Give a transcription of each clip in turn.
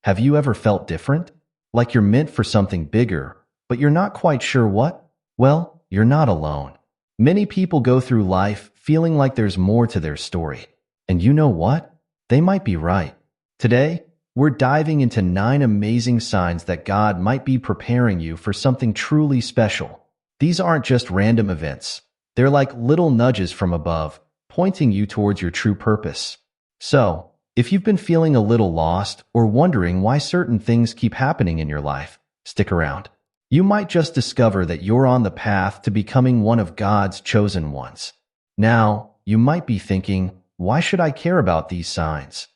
Have you ever felt different? Like you're meant for something bigger, but you're not quite sure what? Well, you're not alone. Many people go through life feeling like there's more to their story. And you know what? They might be right. Today, we're diving into 9 amazing signs that God might be preparing you for something truly special. These aren't just random events. They're like little nudges from above, pointing you towards your true purpose. So, if you've been feeling a little lost or wondering why certain things keep happening in your life, stick around. You might just discover that you're on the path to becoming one of God's chosen ones. Now, you might be thinking, why should I care about these signs?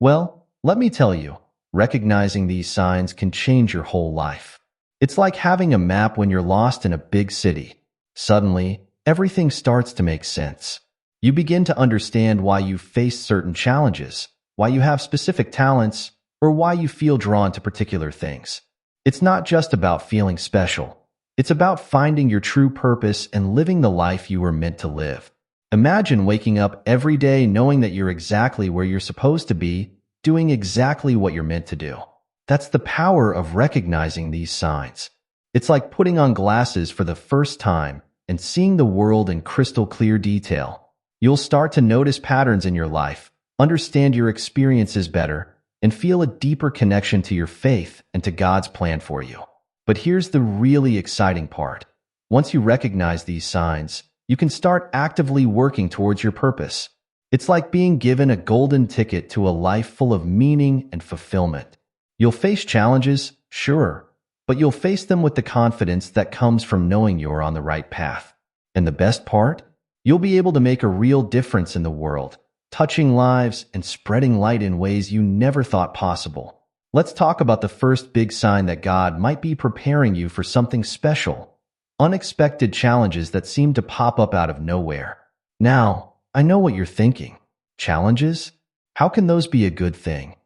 Well, let me tell you, recognizing these signs can change your whole life. It's like having a map when you're lost in a big city. Suddenly, everything starts to make sense. You begin to understand why you face certain challenges, why you have specific talents, or why you feel drawn to particular things. It's not just about feeling special. It's about finding your true purpose and living the life you were meant to live. Imagine waking up every day knowing that you're exactly where you're supposed to be, doing exactly what you're meant to do. That's the power of recognizing these signs. It's like putting on glasses for the first time and seeing the world in crystal clear detail. You'll start to notice patterns in your life, understand your experiences better, and feel a deeper connection to your faith and to God's plan for you. But here's the really exciting part. Once you recognize these signs, you can start actively working towards your purpose. It's like being given a golden ticket to a life full of meaning and fulfillment. You'll face challenges, sure, but you'll face them with the confidence that comes from knowing you're on the right path. And the best part? You'll be able to make a real difference in the world, touching lives and spreading light in ways you never thought possible. Let's talk about the first big sign that God might be preparing you for something special. Unexpected challenges that seem to pop up out of nowhere. Now, I know what you're thinking. Challenges? How can those be a good thing?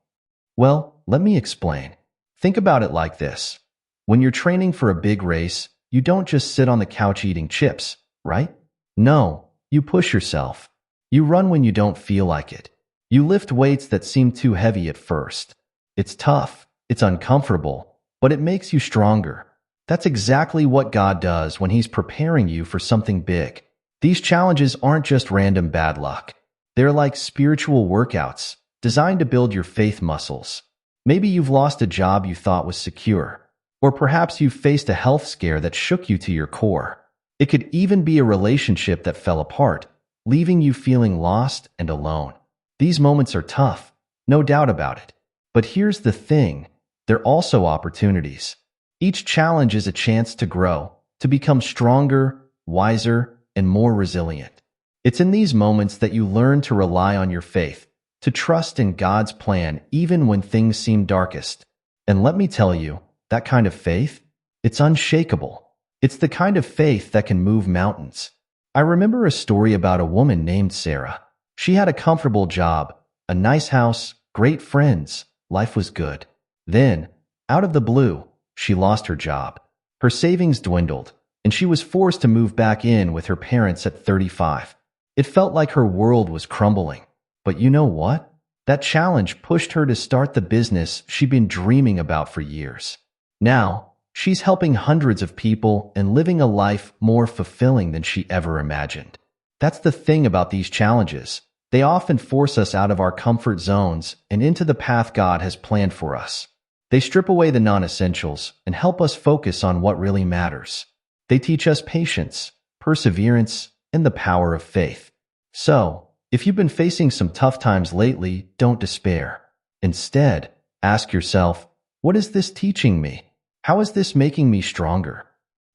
Well, let me explain. Think about it like this. When you're training for a big race, you don't just sit on the couch eating chips, right? No, you push yourself. You run when you don't feel like it. You lift weights that seem too heavy at first. It's tough, it's uncomfortable, but it makes you stronger. That's exactly what God does when He's preparing you for something big. These challenges aren't just random bad luck. They're like spiritual workouts, designed to build your faith muscles. Maybe you've lost a job you thought was secure, or perhaps you've faced a health scare that shook you to your core. It could even be a relationship that fell apart, leaving you feeling lost and alone. These moments are tough, no doubt about it. But here's the thing, they're also opportunities. Each challenge is a chance to grow, to become stronger, wiser, and more resilient. It's in these moments that you learn to rely on your faith, to trust in God's plan even when things seem darkest. And let me tell you, that kind of faith, it's unshakable. It's the kind of faith that can move mountains. I remember a story about a woman named Sarah. She had a comfortable job, a nice house, great friends. Life was good. Then, out of the blue, she lost her job. Her savings dwindled, and she was forced to move back in with her parents at 35. It felt like her world was crumbling. But you know what? That challenge pushed her to start the business she'd been dreaming about for years. Now, she's helping hundreds of people and living a life more fulfilling than she ever imagined. That's the thing about these challenges. They often force us out of our comfort zones and into the path God has planned for us. They strip away the non-essentials and help us focus on what really matters. They teach us patience, perseverance, and the power of faith. So, if you've been facing some tough times lately, don't despair. Instead, ask yourself, what is this teaching me? How is this making me stronger?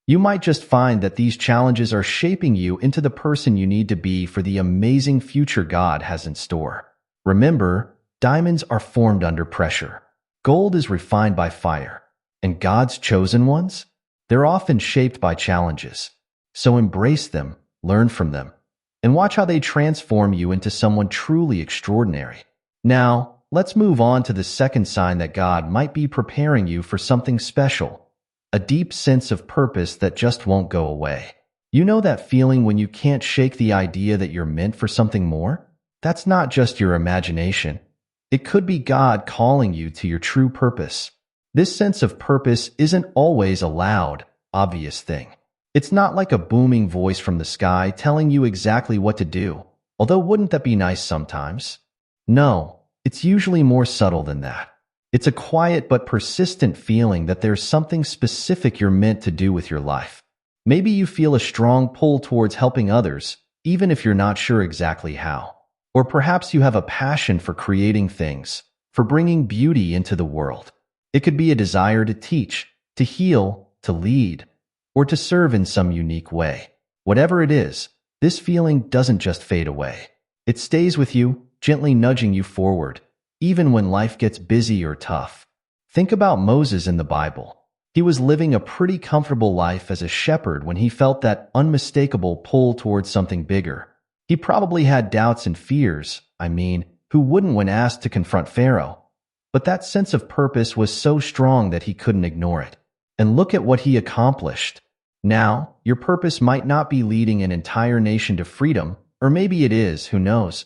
You might just find that these challenges are shaping you into the person you need to be for the amazing future God has in store. Remember, diamonds are formed under pressure. Gold is refined by fire. And God's chosen ones? They're often shaped by challenges. So embrace them, learn from them, and watch how they transform you into someone truly extraordinary. Now, let's move on to the second sign that God might be preparing you for something special. A deep sense of purpose that just won't go away. You know that feeling when you can't shake the idea that you're meant for something more? That's not just your imagination. It could be God calling you to your true purpose. This sense of purpose isn't always a loud, obvious thing. It's not like a booming voice from the sky telling you exactly what to do, although wouldn't that be nice sometimes? No, it's usually more subtle than that. It's a quiet but persistent feeling that there's something specific you're meant to do with your life. Maybe you feel a strong pull towards helping others, even if you're not sure exactly how. Or perhaps you have a passion for creating things, for bringing beauty into the world. It could be a desire to teach, to heal, to lead, or to serve in some unique way. Whatever it is, this feeling doesn't just fade away. It stays with you, gently nudging you forward, even when life gets busy or tough. Think about Moses in the Bible. He was living a pretty comfortable life as a shepherd when he felt that unmistakable pull towards something bigger. He probably had doubts and fears, who wouldn't when asked to confront Pharaoh? But that sense of purpose was so strong that he couldn't ignore it. And look at what he accomplished. Now, your purpose might not be leading an entire nation to freedom, or maybe it is, who knows?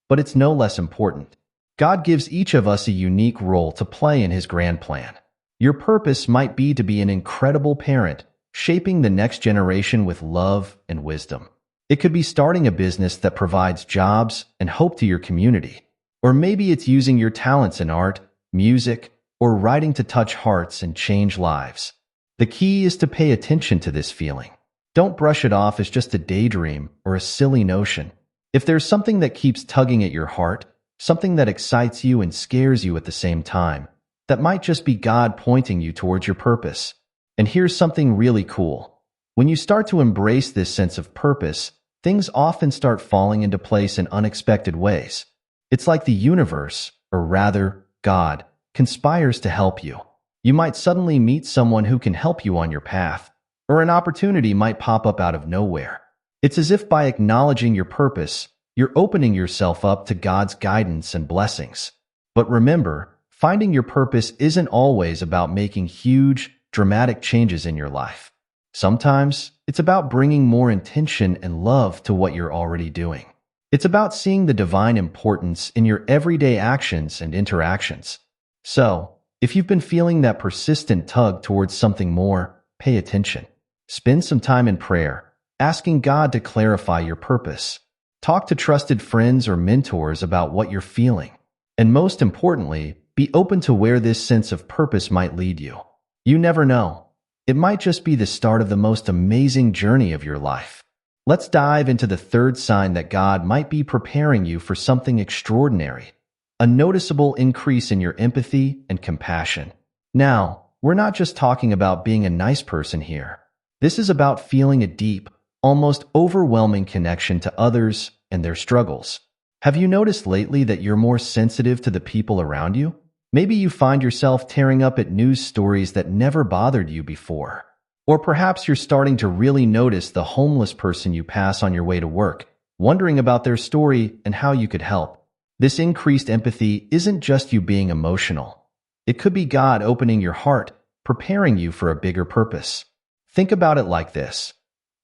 But it's no less important. God gives each of us a unique role to play in His grand plan. Your purpose might be to be an incredible parent, shaping the next generation with love and wisdom. It could be starting a business that provides jobs and hope to your community. Or maybe it's using your talents in art, music, or writing to touch hearts and change lives. The key is to pay attention to this feeling. Don't brush it off as just a daydream or a silly notion. If there's something that keeps tugging at your heart, something that excites you and scares you at the same time, that might just be God pointing you towards your purpose. And here's something really cool. When you start to embrace this sense of purpose, things often start falling into place in unexpected ways. It's like the universe, or rather, God, conspires to help you. You might suddenly meet someone who can help you on your path, or an opportunity might pop up out of nowhere. It's as if by acknowledging your purpose, you're opening yourself up to God's guidance and blessings. But remember, finding your purpose isn't always about making huge, dramatic changes in your life. Sometimes, it's about bringing more intention and love to what you're already doing. It's about seeing the divine importance in your everyday actions and interactions. So, if you've been feeling that persistent tug towards something more, pay attention. Spend some time in prayer, asking God to clarify your purpose. Talk to trusted friends or mentors about what you're feeling. And most importantly, be open to where this sense of purpose might lead you. You never know. It might just be the start of the most amazing journey of your life. Let's dive into the third sign that God might be preparing you for something extraordinary. A noticeable increase in your empathy and compassion. Now, we're not just talking about being a nice person here. This is about feeling a deep, almost overwhelming connection to others and their struggles. Have you noticed lately that you're more sensitive to the people around you? Maybe you find yourself tearing up at news stories that never bothered you before. Or perhaps you're starting to really notice the homeless person you pass on your way to work, wondering about their story and how you could help. This increased empathy isn't just you being emotional. It could be God opening your heart, preparing you for a bigger purpose. Think about it like this.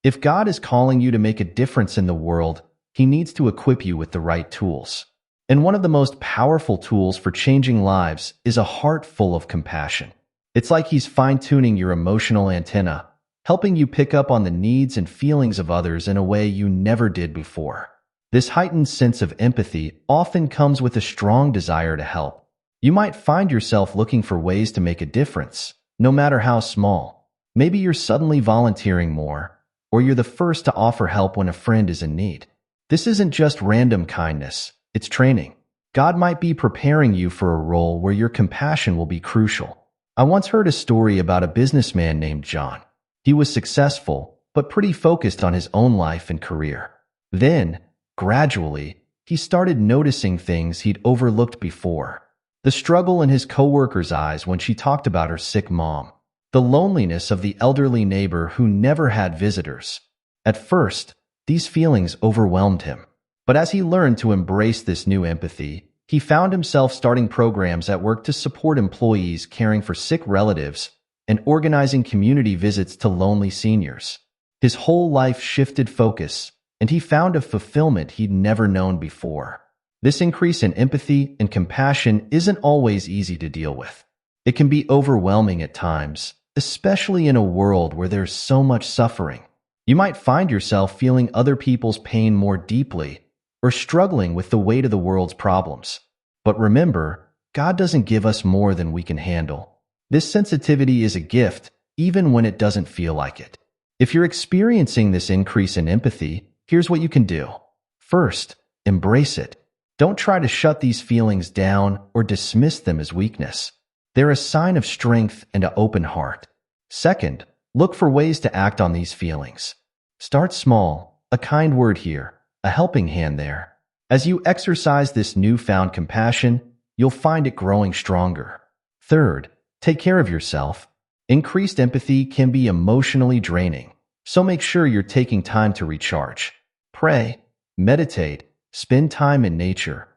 If God is calling you to make a difference in the world, He needs to equip you with the right tools. And one of the most powerful tools for changing lives is a heart full of compassion. It's like He's fine-tuning your emotional antenna, helping you pick up on the needs and feelings of others in a way you never did before. This heightened sense of empathy often comes with a strong desire to help. You might find yourself looking for ways to make a difference, no matter how small. Maybe you're suddenly volunteering more, or you're the first to offer help when a friend is in need. This isn't just random kindness, it's training. God might be preparing you for a role where your compassion will be crucial. I once heard a story about a businessman named John. He was successful, but pretty focused on his own life and career. Then, gradually, he started noticing things he'd overlooked before. The struggle in his coworkers' eyes when she talked about her sick mom. The loneliness of the elderly neighbor who never had visitors. At first, these feelings overwhelmed him. But as he learned to embrace this new empathy, he found himself starting programs at work to support employees caring for sick relatives and organizing community visits to lonely seniors. His whole life shifted focus, and he found a fulfillment he'd never known before. This increase in empathy and compassion isn't always easy to deal with. It can be overwhelming at times, especially in a world where there's so much suffering. You might find yourself feeling other people's pain more deeply or struggling with the weight of the world's problems. But remember, God doesn't give us more than we can handle. This sensitivity is a gift, even when it doesn't feel like it. If you're experiencing this increase in empathy, here's what you can do. First, embrace it. Don't try to shut these feelings down or dismiss them as weakness. They're a sign of strength and an open heart. Second, look for ways to act on these feelings. Start small, a kind word here, a helping hand there. As you exercise this newfound compassion, you'll find it growing stronger. Third, take care of yourself. Increased empathy can be emotionally draining, so make sure you're taking time to recharge. Pray, meditate, spend time in nature.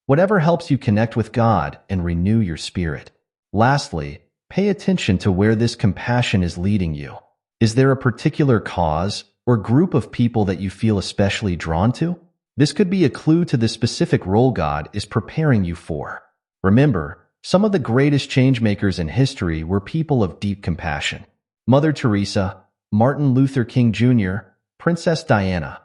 Whatever helps you connect with God and renew your spirit. Lastly, pay attention to where this compassion is leading you. Is there a particular cause or group of people that you feel especially drawn to? This could be a clue to the specific role God is preparing you for. Remember, some of the greatest changemakers in history were people of deep compassion. Mother Teresa, Martin Luther King Jr., Princess Diana.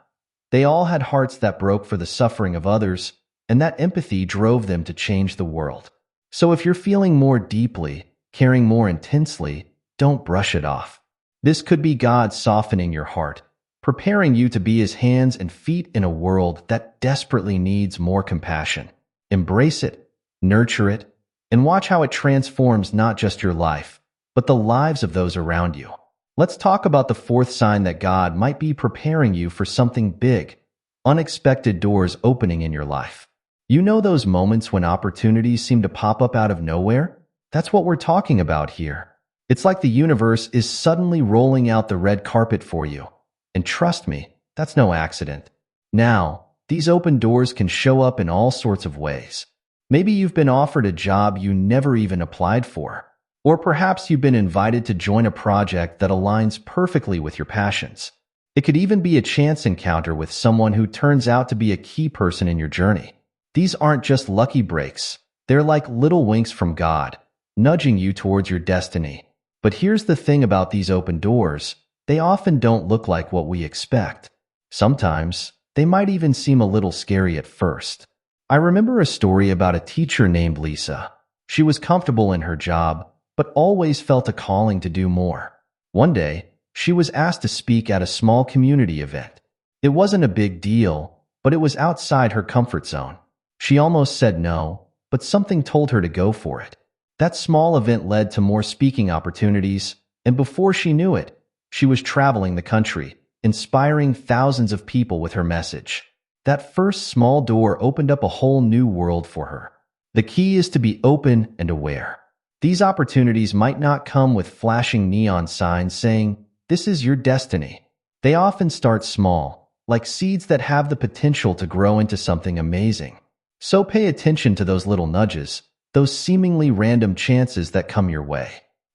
They all had hearts that broke for the suffering of others, and that empathy drove them to change the world. So if you're feeling more deeply, caring more intensely, don't brush it off. This could be God softening your heart, preparing you to be His hands and feet in a world that desperately needs more compassion. Embrace it, nurture it, and watch how it transforms not just your life, but the lives of those around you. Let's talk about the fourth sign that God might be preparing you for something big, unexpected doors opening in your life. You know those moments when opportunities seem to pop up out of nowhere? That's what we're talking about here. It's like the universe is suddenly rolling out the red carpet for you. And trust me, that's no accident. Now, these open doors can show up in all sorts of ways. Maybe you've been offered a job you never even applied for. Or perhaps you've been invited to join a project that aligns perfectly with your passions. It could even be a chance encounter with someone who turns out to be a key person in your journey. These aren't just lucky breaks. They're like little winks from God, nudging you towards your destiny. But here's the thing about these open doors. They often don't look like what we expect. Sometimes, they might even seem a little scary at first. I remember a story about a teacher named Lisa. She was comfortable in her job, but always felt a calling to do more. One day, she was asked to speak at a small community event. It wasn't a big deal, but it was outside her comfort zone. She almost said no, but something told her to go for it. That small event led to more speaking opportunities, and before she knew it, she was traveling the country, inspiring thousands of people with her message. That first small door opened up a whole new world for her. The key is to be open and aware. These opportunities might not come with flashing neon signs saying, "This is your destiny." They often start small, like seeds that have the potential to grow into something amazing. So pay attention to those little nudges, those seemingly random chances that come your way.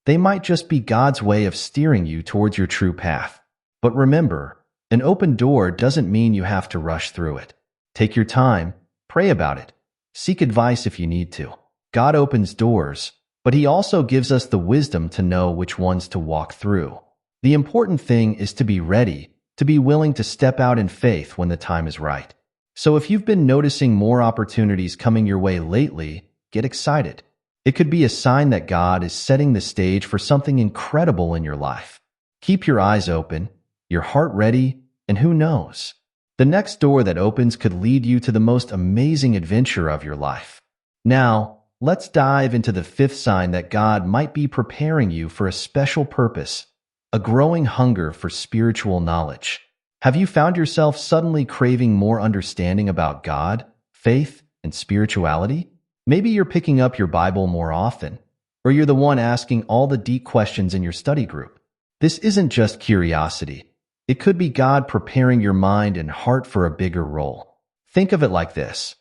They might just be God's way of steering you towards your true path. But remember, an open door doesn't mean you have to rush through it. Take your time, pray about it, seek advice if you need to. God opens doors, but He also gives us the wisdom to know which ones to walk through. The important thing is to be ready, to be willing to step out in faith when the time is right. So if you've been noticing more opportunities coming your way lately, get excited. It could be a sign that God is setting the stage for something incredible in your life. Keep your eyes open, your heart ready, and who knows? The next door that opens could lead you to the most amazing adventure of your life. Now, let's dive into the fifth sign that God might be preparing you for a special purpose, a growing hunger for spiritual knowledge. Have you found yourself suddenly craving more understanding about God, faith, and spirituality? Maybe you're picking up your Bible more often, or you're the one asking all the deep questions in your study group. This isn't just curiosity. It could be God preparing your mind and heart for a bigger role. Think of it like this.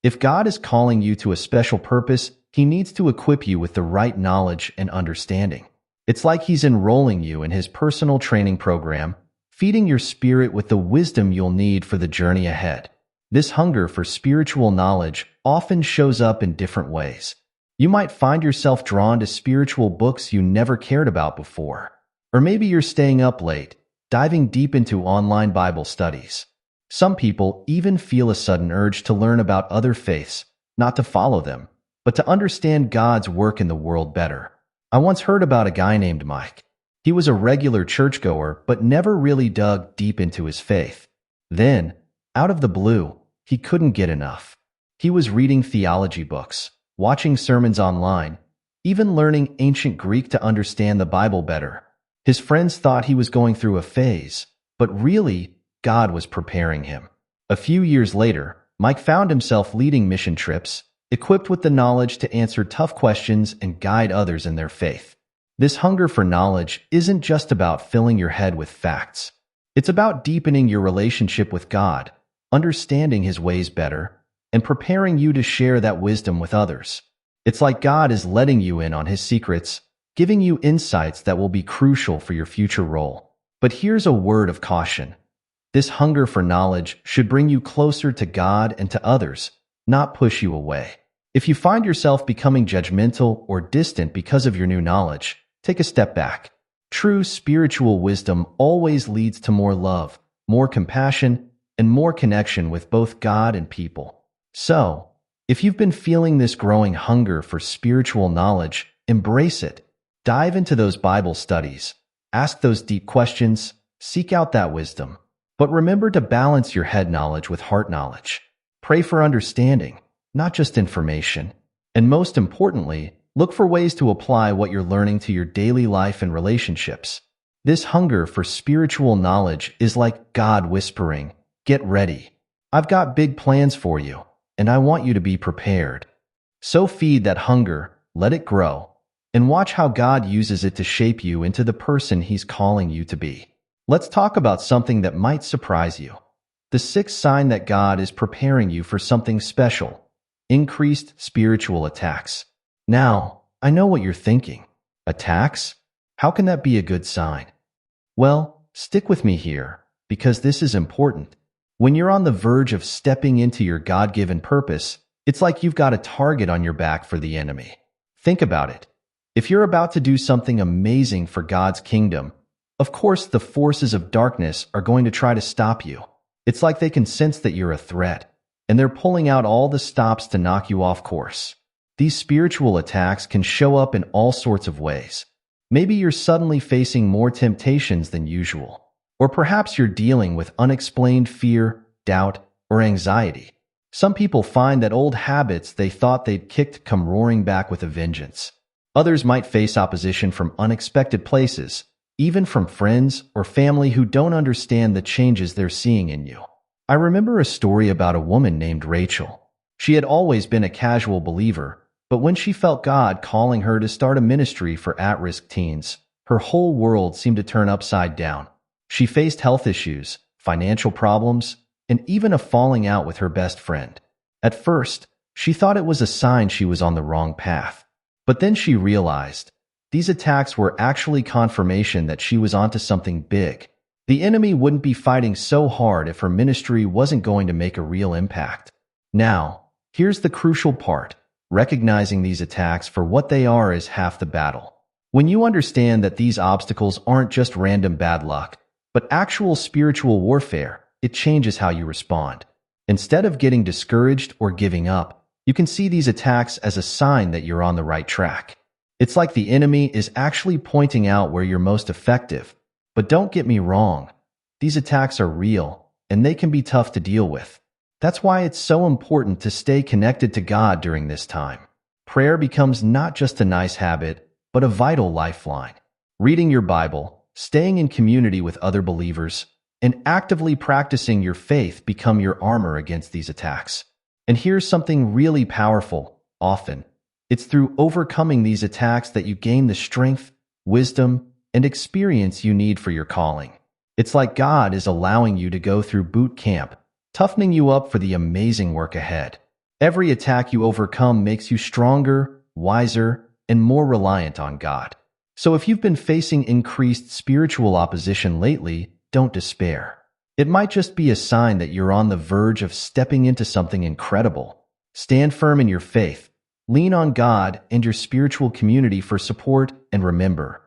If God is calling you to a special purpose, He needs to equip you with the right knowledge and understanding. It's like He's enrolling you in His personal training program, feeding your spirit with the wisdom you'll need for the journey ahead. This hunger for spiritual knowledge often shows up in different ways. You might find yourself drawn to spiritual books you never cared about before. Or maybe you're staying up late, diving deep into online Bible studies. Some people even feel a sudden urge to learn about other faiths, not to follow them, but to understand God's work in the world better. I once heard about a guy named Mike. He was a regular churchgoer, but never really dug deep into his faith. Then, out of the blue, he couldn't get enough. He was reading theology books, watching sermons online, even learning ancient Greek to understand the Bible better. His friends thought he was going through a phase, but really, God was preparing him. A few years later, Mike found himself leading mission trips, equipped with the knowledge to answer tough questions and guide others in their faith. This hunger for knowledge isn't just about filling your head with facts. It's about deepening your relationship with God, understanding His ways better, and preparing you to share that wisdom with others. It's like God is letting you in on His secrets, giving you insights that will be crucial for your future role. But here's a word of caution. This hunger for knowledge should bring you closer to God and to others, not push you away. If you find yourself becoming judgmental or distant because of your new knowledge, take a step back. True spiritual wisdom always leads to more love, more compassion, and more connection with both God and people. So, if you've been feeling this growing hunger for spiritual knowledge, embrace it. Dive into those Bible studies. Ask those deep questions. Seek out that wisdom. But remember to balance your head knowledge with heart knowledge. Pray for understanding, not just information. And most importantly, look for ways to apply what you're learning to your daily life and relationships. This hunger for spiritual knowledge is like God whispering, "Get ready. I've got big plans for you, and I want you to be prepared." So feed that hunger, let it grow, and watch how God uses it to shape you into the person He's calling you to be. Let's talk about something that might surprise you. The sixth sign that God is preparing you for something special: increased spiritual attacks. Now, I know what you're thinking. Attacks? How can that be a good sign? Well, stick with me here, because this is important. When you're on the verge of stepping into your God-given purpose, it's like you've got a target on your back for the enemy. Think about it. If you're about to do something amazing for God's kingdom, of course the forces of darkness are going to try to stop you. It's like they can sense that you're a threat, and they're pulling out all the stops to knock you off course. These spiritual attacks can show up in all sorts of ways. Maybe you're suddenly facing more temptations than usual. Or perhaps you're dealing with unexplained fear, doubt, or anxiety. Some people find that old habits they thought they'd kicked come roaring back with a vengeance. Others might face opposition from unexpected places, even from friends or family who don't understand the changes they're seeing in you. I remember a story about a woman named Rachel. She had always been a casual believer, but when she felt God calling her to start a ministry for at-risk teens, her whole world seemed to turn upside down. She faced health issues, financial problems, and even a falling out with her best friend. At first, she thought it was a sign she was on the wrong path. But then she realized these attacks were actually confirmation that she was onto something big. The enemy wouldn't be fighting so hard if her ministry wasn't going to make a real impact. Now, here's the crucial part. Recognizing these attacks for what they are is half the battle. When you understand that these obstacles aren't just random bad luck, but actual spiritual warfare, it changes how you respond. Instead of getting discouraged or giving up, you can see these attacks as a sign that you're on the right track. It's like the enemy is actually pointing out where you're most effective. But don't get me wrong, these attacks are real, and they can be tough to deal with. That's why it's so important to stay connected to God during this time. Prayer becomes not just a nice habit, but a vital lifeline. Reading your Bible, staying in community with other believers, and actively practicing your faith become your armor against these attacks. And here's something really powerful. Often, it's through overcoming these attacks that you gain the strength, wisdom, and experience you need for your calling. It's like God is allowing you to go through boot camp, toughening you up for the amazing work ahead. Every attack you overcome makes you stronger, wiser, and more reliant on God. So if you've been facing increased spiritual opposition lately, don't despair. It might just be a sign that you're on the verge of stepping into something incredible. Stand firm in your faith. Lean on God and your spiritual community for support, and remember,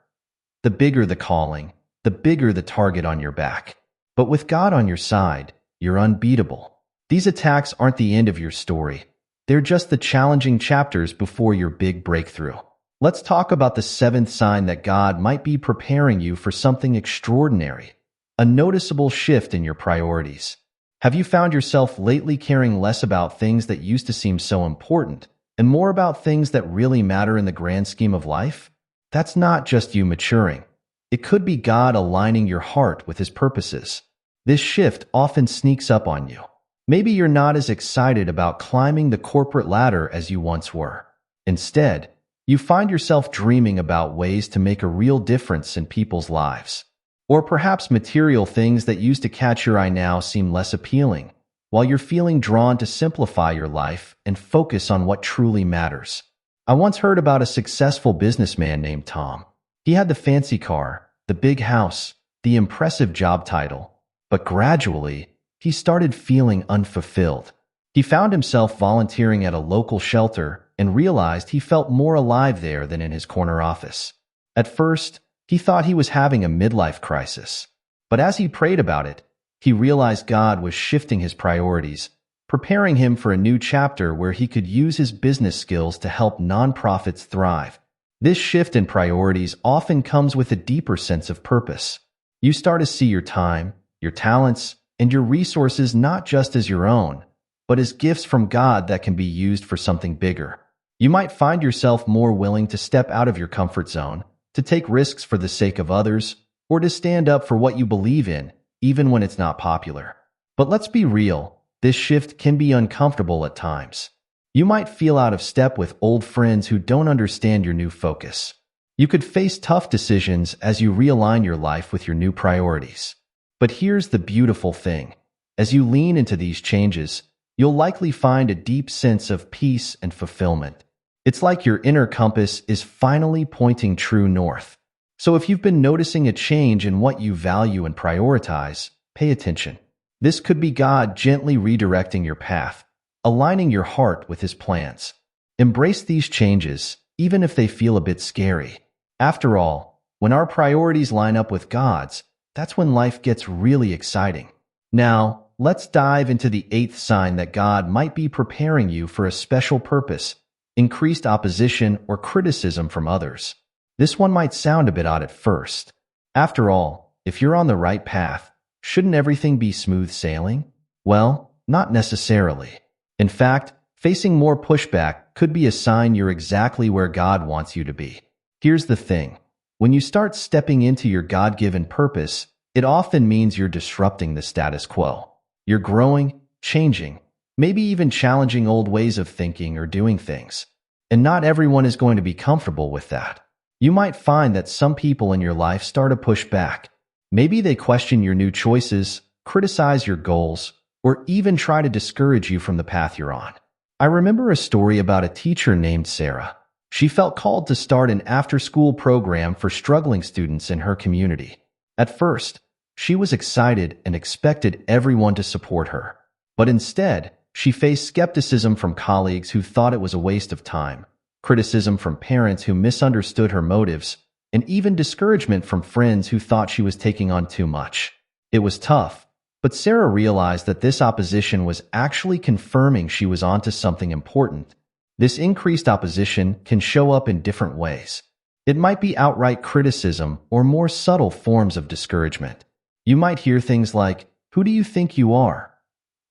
the bigger the calling, the bigger the target on your back. But with God on your side, you're unbeatable. These attacks aren't the end of your story. They're just the challenging chapters before your big breakthrough. Let's talk about the seventh sign that God might be preparing you for something extraordinary, a noticeable shift in your priorities. Have you found yourself lately caring less about things that used to seem so important and more about things that really matter in the grand scheme of life? That's not just you maturing. It could be God aligning your heart with His purposes. This shift often sneaks up on you. Maybe you're not as excited about climbing the corporate ladder as you once were. Instead, you find yourself dreaming about ways to make a real difference in people's lives. Or perhaps material things that used to catch your eye now seem less appealing, while you're feeling drawn to simplify your life and focus on what truly matters. I once heard about a successful businessman named Tom. He had the fancy car, the big house, the impressive job title, but gradually, he started feeling unfulfilled. He found himself volunteering at a local shelter and realized he felt more alive there than in his corner office. At first, he thought he was having a midlife crisis, but as he prayed about it, he realized God was shifting his priorities, preparing him for a new chapter where he could use his business skills to help nonprofits thrive. This shift in priorities often comes with a deeper sense of purpose. You start to see your time, your talents, and your resources not just as your own, but as gifts from God that can be used for something bigger. You might find yourself more willing to step out of your comfort zone, to take risks for the sake of others, or to stand up for what you believe in, even when it's not popular. But let's be real, this shift can be uncomfortable at times. You might feel out of step with old friends who don't understand your new focus. You could face tough decisions as you realign your life with your new priorities. But here's the beautiful thing. As you lean into these changes, you'll likely find a deep sense of peace and fulfillment. It's like your inner compass is finally pointing true north. So if you've been noticing a change in what you value and prioritize, pay attention. This could be God gently redirecting your path, aligning your heart with His plans. Embrace these changes, even if they feel a bit scary. After all, when our priorities line up with God's, that's when life gets really exciting. Now, let's dive into the eighth sign that God might be preparing you for a special purpose: increased opposition or criticism from others. This one might sound a bit odd at first. After all, if you're on the right path, shouldn't everything be smooth sailing? Well, not necessarily. In fact, facing more pushback could be a sign you're exactly where God wants you to be. Here's the thing. When you start stepping into your God-given purpose, it often means you're disrupting the status quo. You're growing, changing, maybe even challenging old ways of thinking or doing things. And not everyone is going to be comfortable with that. You might find that some people in your life start to push back. Maybe they question your new choices, criticize your goals, or even try to discourage you from the path you're on. I remember a story about a teacher named Sarah. She felt called to start an after-school program for struggling students in her community. At first, she was excited and expected everyone to support her. But instead, she faced skepticism from colleagues who thought it was a waste of time, criticism from parents who misunderstood her motives, and even discouragement from friends who thought she was taking on too much. It was tough, but Sarah realized that this opposition was actually confirming she was onto something important. This increased opposition can show up in different ways. It might be outright criticism or more subtle forms of discouragement. You might hear things like, "Who do you think you are?"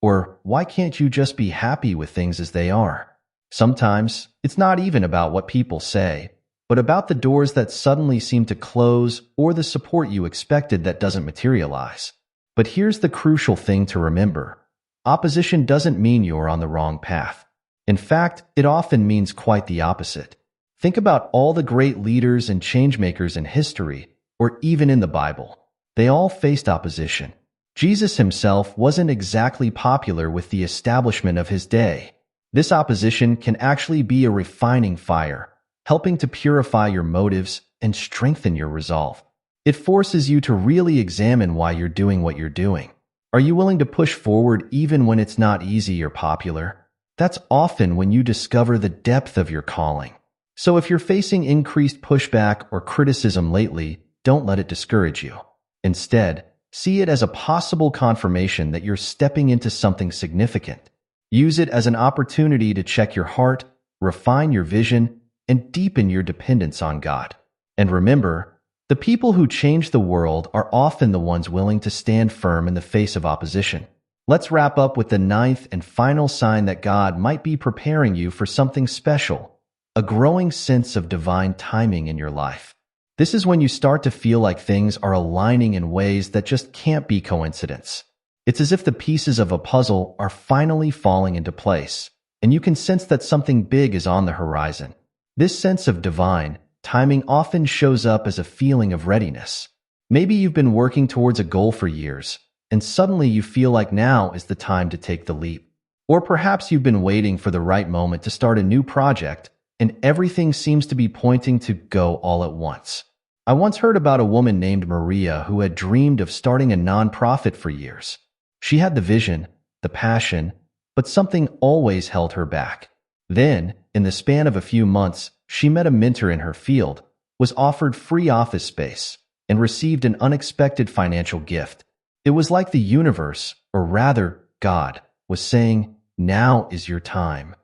Or, "Why can't you just be happy with things as they are?" Sometimes, it's not even about what people say, but about the doors that suddenly seem to close or the support you expected that doesn't materialize. But here's the crucial thing to remember. Opposition doesn't mean you're on the wrong path. In fact, it often means quite the opposite. Think about all the great leaders and changemakers in history, or even in the Bible. They all faced opposition. Jesus himself wasn't exactly popular with the establishment of his day. This opposition can actually be a refining fire, helping to purify your motives and strengthen your resolve. It forces you to really examine why you're doing what you're doing. Are you willing to push forward even when it's not easy or popular? That's often when you discover the depth of your calling. So if you're facing increased pushback or criticism lately, don't let it discourage you. Instead, see it as a possible confirmation that you're stepping into something significant. Use it as an opportunity to check your heart, refine your vision, and deepen your dependence on God. And remember, the people who change the world are often the ones willing to stand firm in the face of opposition. Let's wrap up with the ninth and final sign that God might be preparing you for something special, a growing sense of divine timing in your life. This is when you start to feel like things are aligning in ways that just can't be coincidence. It's as if the pieces of a puzzle are finally falling into place, and you can sense that something big is on the horizon. This sense of divine timing often shows up as a feeling of readiness. Maybe you've been working towards a goal for years, and suddenly you feel like now is the time to take the leap. Or perhaps you've been waiting for the right moment to start a new project, and everything seems to be pointing to go all at once. I once heard about a woman named Maria who had dreamed of starting a nonprofit for years. She had the vision, the passion, but something always held her back. Then, in the span of a few months, she met a mentor in her field, was offered free office space, and received an unexpected financial gift. It was like the universe, or rather, God, was saying, "Now is your time."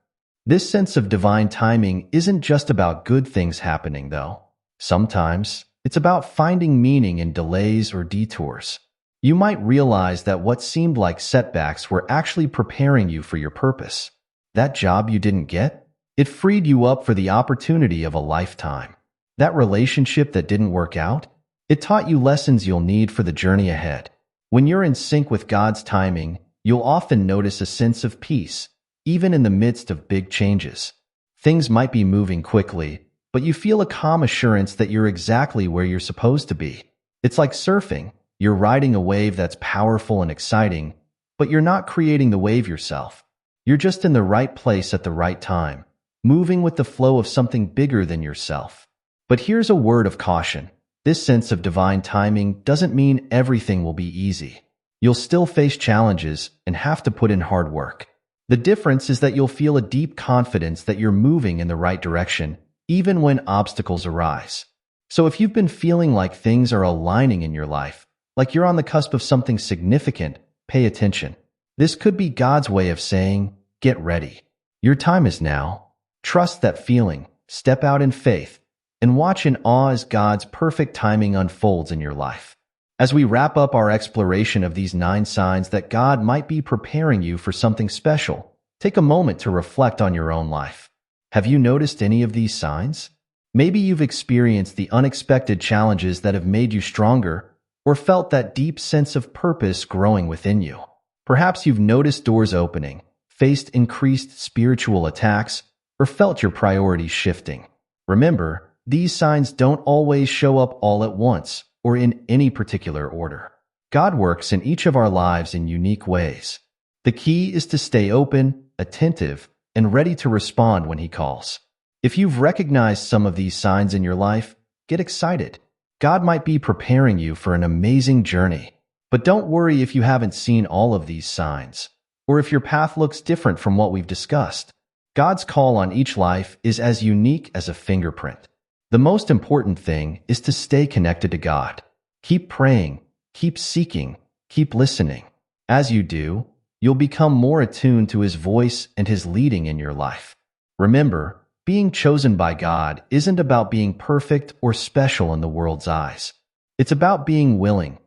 This sense of divine timing isn't just about good things happening, though. Sometimes, it's about finding meaning in delays or detours. You might realize that what seemed like setbacks were actually preparing you for your purpose. That job you didn't get? It freed you up for the opportunity of a lifetime. That relationship that didn't work out? It taught you lessons you'll need for the journey ahead. When you're in sync with God's timing, you'll often notice a sense of peace, even in the midst of big changes. Things might be moving quickly, but you feel a calm assurance that you're exactly where you're supposed to be. It's like surfing. You're riding a wave that's powerful and exciting, but you're not creating the wave yourself. You're just in the right place at the right time, moving with the flow of something bigger than yourself. But here's a word of caution. This sense of divine timing doesn't mean everything will be easy. You'll still face challenges and have to put in hard work. The difference is that you'll feel a deep confidence that you're moving in the right direction, even when obstacles arise. So if you've been feeling like things are aligning in your life, like you're on the cusp of something significant, pay attention. This could be God's way of saying, get ready. Your time is now. Trust that feeling, step out in faith, and watch in awe as God's perfect timing unfolds in your life. As we wrap up our exploration of these 9 signs that God might be preparing you for something special, take a moment to reflect on your own life. Have you noticed any of these signs? Maybe you've experienced the unexpected challenges that have made you stronger, or felt that deep sense of purpose growing within you. Perhaps you've noticed doors opening, faced increased spiritual attacks, or felt your priorities shifting. Remember, these signs don't always show up all at once or in any particular order. God works in each of our lives in unique ways. The key is to stay open, attentive, and ready to respond when He calls. If you've recognized some of these signs in your life, get excited. God might be preparing you for an amazing journey. But don't worry if you haven't seen all of these signs, or if your path looks different from what we've discussed. God's call on each life is as unique as a fingerprint. The most important thing is to stay connected to God. Keep praying, keep seeking, keep listening. As you do, you'll become more attuned to His voice and His leading in your life. Remember, being chosen by God isn't about being perfect or special in the world's eyes. It's about being willing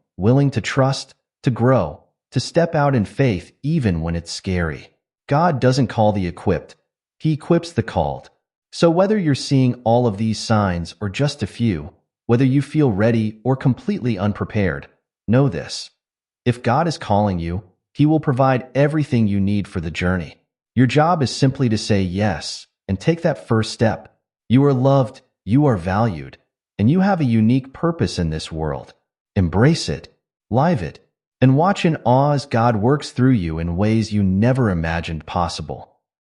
to trust, to grow, to step out in faith even when it's scary. God doesn't call the equipped. He equips the called. So whether you're seeing all of these signs or just a few, whether you feel ready or completely unprepared, know this. If God is calling you, He will provide everything you need for the journey. Your job is simply to say yes and take that first step. You are loved, you are valued, and you have a unique purpose in this world. Embrace it, live it, and watch in awe as God works through you in ways you never imagined possible.